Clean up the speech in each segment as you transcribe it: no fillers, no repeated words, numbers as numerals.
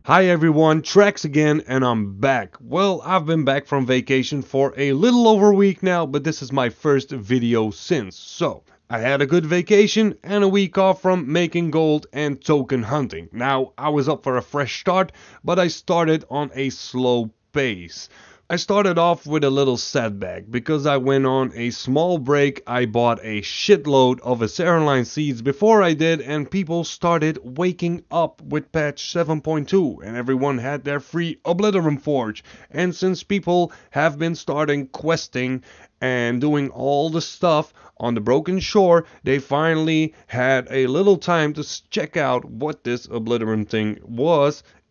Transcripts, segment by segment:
Hi everyone, Trax again, and I'm back. Well, I've been back from vacation for a little over a week now, but this is my first video since. So, I had a good vacation and a week off from making gold and token hunting. Now, I was up for a fresh start, but I started on a slow pace. I started off with a little setback because I went on a small break. I bought a shitload of Aceroline seeds before I did, and people started waking up with patch 7.2 and everyone had their free Obliterum Forge. And since people have been starting questing and doing all the stuff on the Broken Shore, they finally had a little time to check out what this Obliterum thing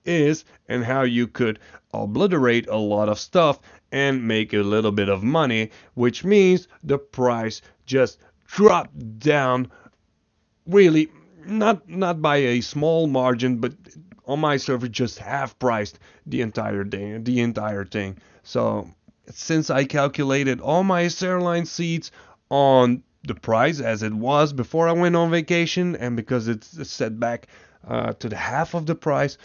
is, and how you could obliterate a lot of stuff and make a little bit of money, which means the price just dropped down really, not by a small margin, but on my server just half priced the entire thing. So since I calculated all my Aceroline seeds on the price as it was before I went on vacation, and because it's set back to the half of the price,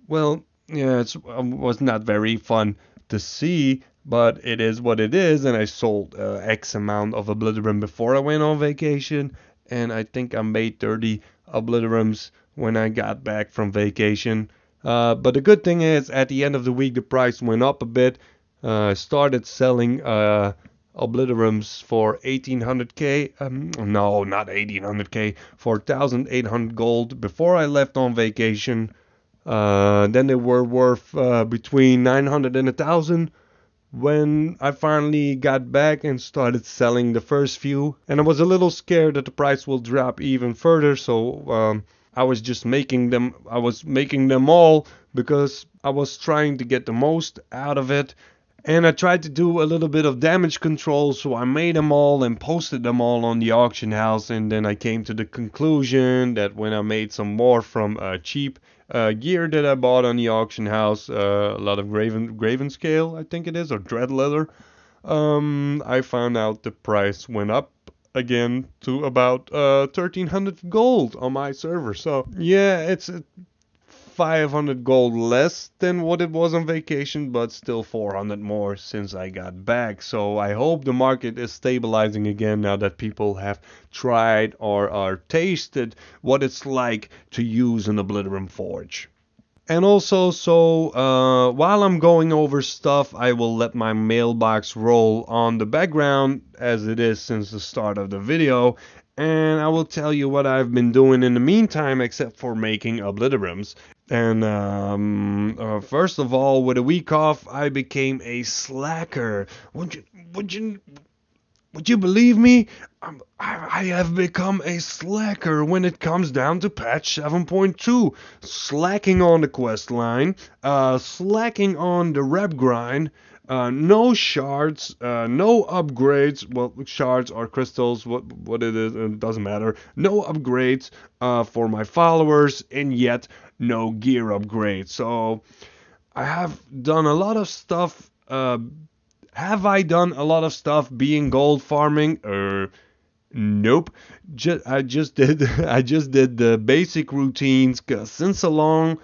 well, yeah, it was not very fun to see, but it is what it is. And I sold X amount of Obliterum before I went on vacation, and I think I made 30 Obliterums when I got back from vacation. But the good thing is, at the end of the week, the price went up a bit. I started selling Obliterums for 1800k. No, not 1800k, for 1800 gold before I left on vacation. Then they were worth between 900 and 1000 when I finally got back and started selling the first few. And I was a little scared that the price will drop even further, so I was just making them. I was making them all because I was trying to get the most out of it. And I tried to do a little bit of damage control, so I made them all and posted them all on the auction house. And then I came to the conclusion that when I made some more from cheap gear that I bought on the auction house, a lot of graven scale, I think it is, or dread leather, I found out the price went up again to about 1300 gold on my server. So yeah, it's 500 gold less than what it was on vacation, but still 400 more since I got back. So I hope the market is stabilizing again now that people have tried or tasted what it's like to use an Obliterum Forge. And also, so while I'm going over stuff, I will let my mailbox roll on the background as it is since the start of the video. And I will tell you what I've been doing in the meantime, except for making Obliterums. And first of all, with a week off, I became a slacker. Would you, would you, would you believe me? I have become a slacker when it comes down to patch 7.2. Slacking on the quest line, slacking on the rep grind, no shards, no upgrades. Well, shards or crystals, what it is, it doesn't matter. No upgrades for my followers, and yet no gear upgrades. So I have done a lot of stuff. Have I done a lot of stuff being gold farming? Nope. I just did. I just did the basic routines. Cause since long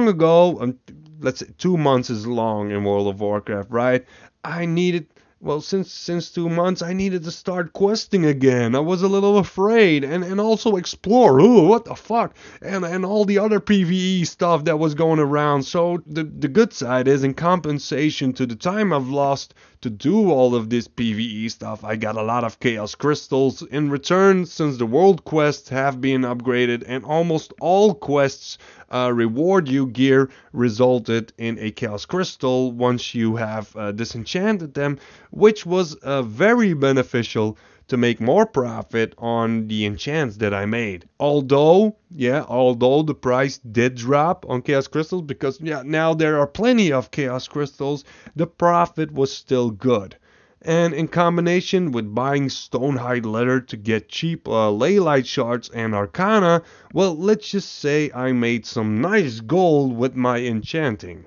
ago, let's say 2 months is long in World of Warcraft, right? I needed. Well, since 2 months, I needed to start questing again. I was a little afraid, and also explore. Ooh, what the fuck? And all the other PvE stuff that was going around. So the good side is, in compensation to the time I've lost to do all of this PvE stuff, I got a lot of Chaos Crystals in return, since the world quests have been upgraded, and almost all quests reward you gear resulted in a Chaos Crystal once you have disenchanted them, which was very beneficial to make more profit on the enchants that I made. Although the price did drop on Chaos Crystals, because now there are plenty of Chaos Crystals, the profit was still good. And in combination with buying Stonehide leather to get cheap Leylight shards and Arcana, well, let's just say I made some nice gold with my enchanting.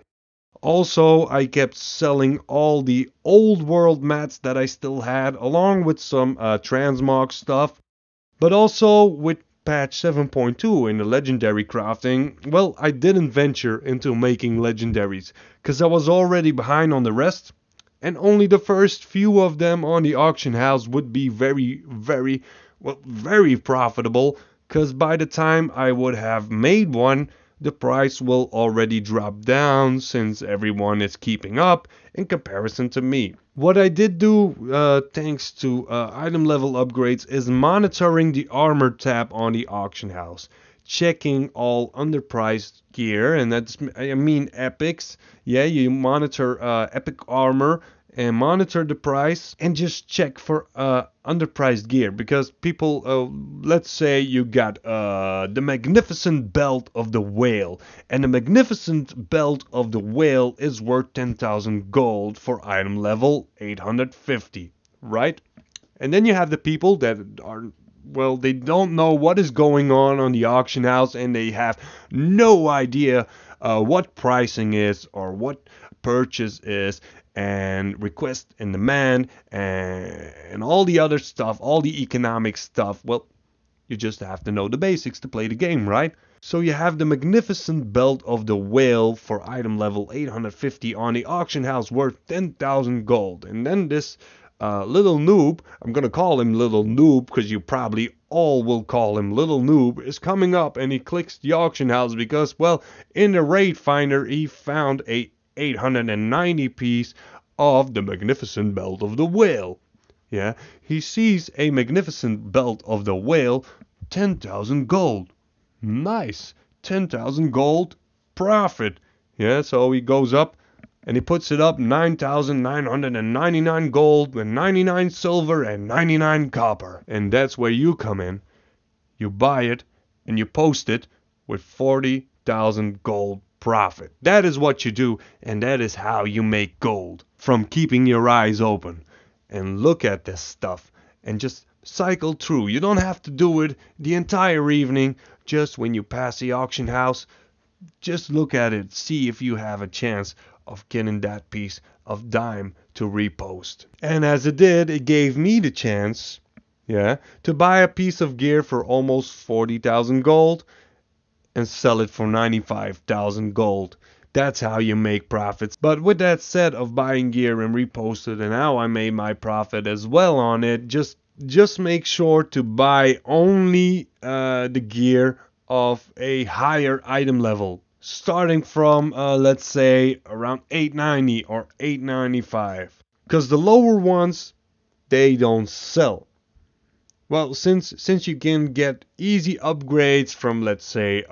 Also, I kept selling all the old world mats that I still had, along with some transmog stuff. But also, with patch 7.2 in the legendary crafting, well, I didn't venture into making legendaries, cause I was already behind on the rest, and only the first few of them on the auction house would be very profitable, cause by the time I would have made one, the price will already drop down since everyone is keeping up in comparison to me. What I did do, thanks to item level upgrades, is monitoring the armor tab on the auction house, checking all underpriced gear, and that's, I mean, epics. Yeah, you monitor epic armor and monitor the price and just check for underpriced gear, because people, let's say you got the magnificent belt of the whale, and the magnificent belt of the whale is worth 10,000 gold for item level 850, right? And then you have the people that are, well, they don't know what is going on the auction house, and they have no idea what pricing is or what purchase is, and request and demand, and all the other stuff, all the economic stuff. Well, you just have to know the basics to play the game, right? So you have the magnificent belt of the whale for item level 850 on the auction house, worth 10,000 gold. And then this little noob, I'm gonna call him little noob because you probably all will call him little noob, is coming up, and he clicks the auction house because, well, in the raid finder he found a 890 piece of the magnificent belt of the whale. Yeah, he sees a magnificent belt of the whale, 10,000 gold. Nice, 10,000 gold profit. Yeah, so he goes up and he puts it up, 9,999 gold and 99 silver and 99 copper. And that's where you come in. You buy it and you post it with 40,000 gold profit. That is what you do, and that is how you make gold, from keeping your eyes open and look at this stuff and just cycle through. You don't have to do it the entire evening. Just when you pass the auction house, just look at it, see if you have a chance of getting that piece of dime to repost. And as it did, it gave me the chance, yeah, to buy a piece of gear for almost 40,000 gold and sell it for 95,000 gold. That's how you make profits. But with that said of buying gear and repost it, and how I made my profit as well on it, just make sure to buy only the gear of a higher item level, starting from let's say around 890 or 895, because the lower ones, they don't sell. Well, since you can get easy upgrades from, let's say,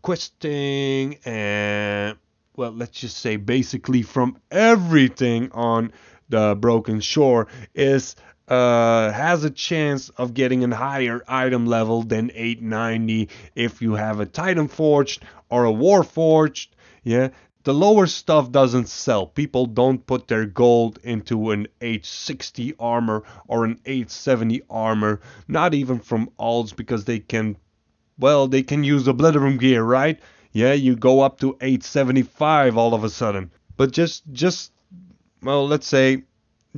questing, and, well, let's just say basically from everything on the Broken Shore, is has a chance of getting a higher item level than 890 if you have a Titan Forged or a War Forged. Yeah, the lower stuff doesn't sell. People don't put their gold into an 860 armor or an 870 armor, not even from alts, because they can, well, they can use Obliterum gear, right? Yeah, you go up to 875 all of a sudden. But just well, let's say,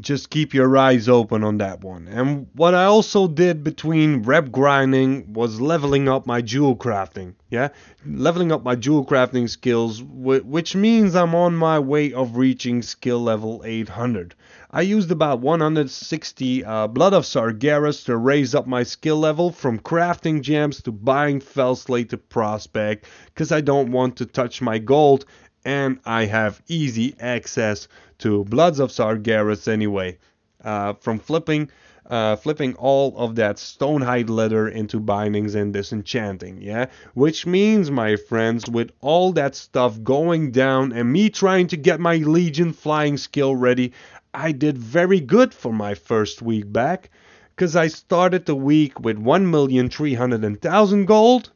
just keep your eyes open on that one. And what I also did between rep grinding was leveling up my jewel crafting. Yeah, leveling up my jewel crafting skills, which means I'm on my way of reaching skill level 800. I used about 160 Blood of Sargeras to raise up my skill level, from crafting gems to buying Felslate to prospect, because I don't want to touch my gold, and I have easy access to Bloods of Sargeras anyway, from flipping all of that Stonehide leather into bindings and disenchanting, yeah? Which means, my friends, with all that stuff going down and me trying to get my Legion flying skill ready, I did very good for my first week back, because I started the week with 1,300,000 gold,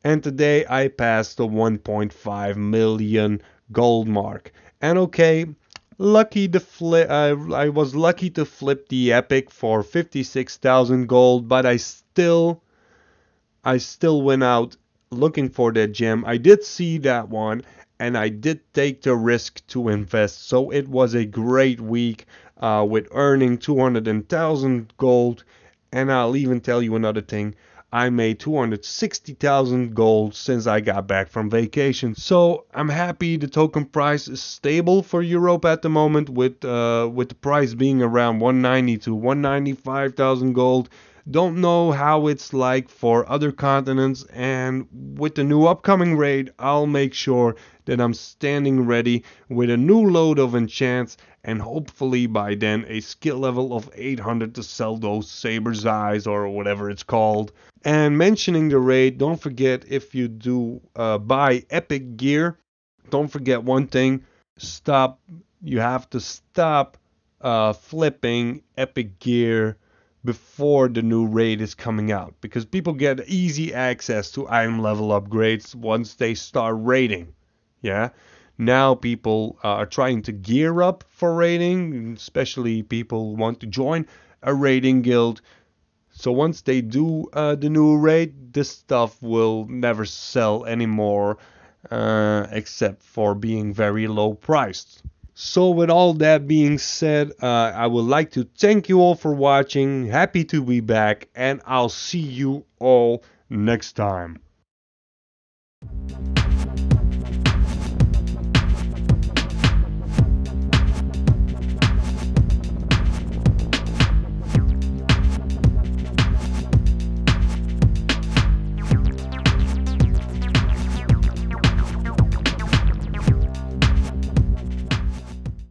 and today I passed the 1.5 million gold mark. And okay, I was lucky to flip the epic for 56,000 gold, but I still went out looking for that gem. I did see that one, and I did take the risk to invest. So it was a great week with earning 200,000 gold. And I'll even tell you another thing. I made 260,000 gold since I got back from vacation. So I'm happy the token price is stable for Europe at the moment, with the price being around 190 to 195,000 gold. Don't know how it's like for other continents, and with the new upcoming raid, I'll make sure that I'm standing ready with a new load of enchants, and hopefully by then a skill level of 800 to sell those Saber's Eyes or whatever it's called. And mentioning the raid, don't forget, if you do buy epic gear, don't forget one thing: stop. You have to stop flipping epic gear before the new raid is coming out, because people get easy access to item level upgrades once they start raiding. Yeah. Now people are trying to gear up for raiding, especially people who want to join a raiding guild. So once they do the new raid, this stuff will never sell anymore, except for being very low priced. So with all that being said, I would like to thank you all for watching. Happy to be back, and I'll see you all next time.